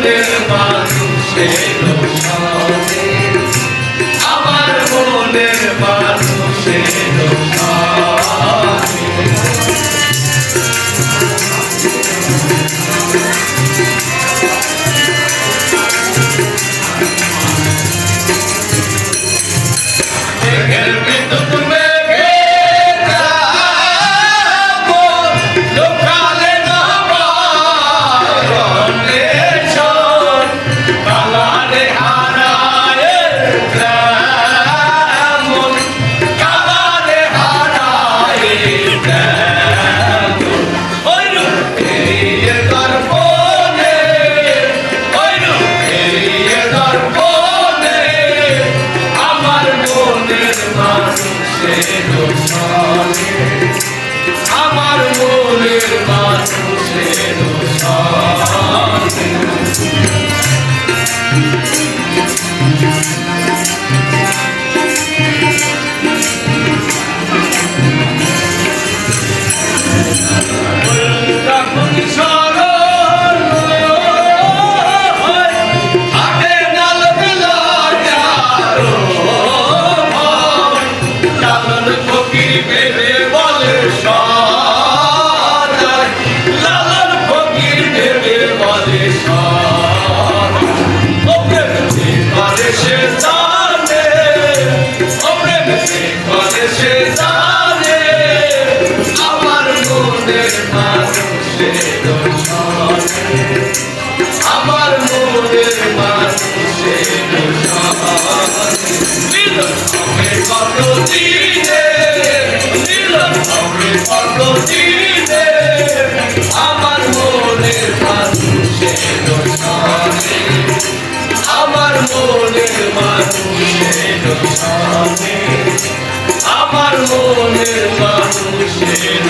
মনের মানুষের সনে, আমার মনের মানুষের সনে। মেঘের বিদ্যুৎ মেঘে যাবো, লোকালে না পারনে শোন, কালারে হারায় তেমন, কালারে হারায় তেমন। ওইরু এড়িয়ে দর্পণে, ওইরু এড়িয়ে দর্পণে, আমার মনের মানুষের সনে, আমার মনের মানুষের সনে। তখন স্মরণ হয়, হাতে নাল বিলাইয়ারো ভয়, লালন ফকির ভেবে বলে সদাই, লালন ফকির ভেবে বলে সদাই। ও প্রেম যে করে সে জানে, ও প্রেম যে করে সে জানে, আমার মনের মানুষের সনে, আমার মনের মানুষের সনে। মিলন হবে কত দিনে, মিলন হবে কত দিনে, আমার মনের মানুষের সনে, আমার মনের মানুষের সনে, আমার মনের মানুষের